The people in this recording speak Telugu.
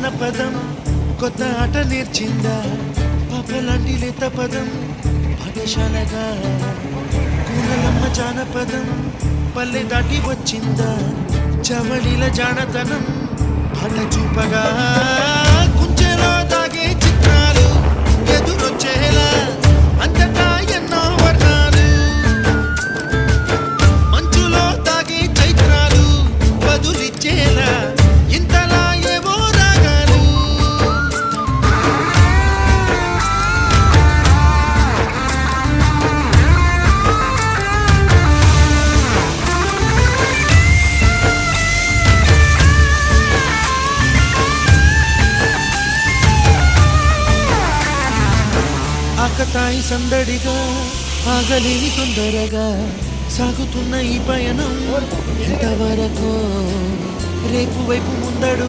జానపదం కొత్త ఆట నేర్చిందా పాపలాంటి లేత పదం పాఠశాలగా కూనలమ్మ జానపదం పల్లె దాటి వచ్చిందా చవళిల జానతనం పాట చూపగా కుంచెలో దాగే చిత్రాలు ఎదురొచ్చేలా అంతటా ఎన్నో వర్ణాలు మంచులో దాగే చైత్రాలు బదులిచ్చేలా ఇంతలా ఏవో రాగాలు ఆకతాయి సందడిగా ఆగలేని తొందరగా సాగుతున్న ఈ పయనం ఎంతవరకు రేపు వైపు ముందడు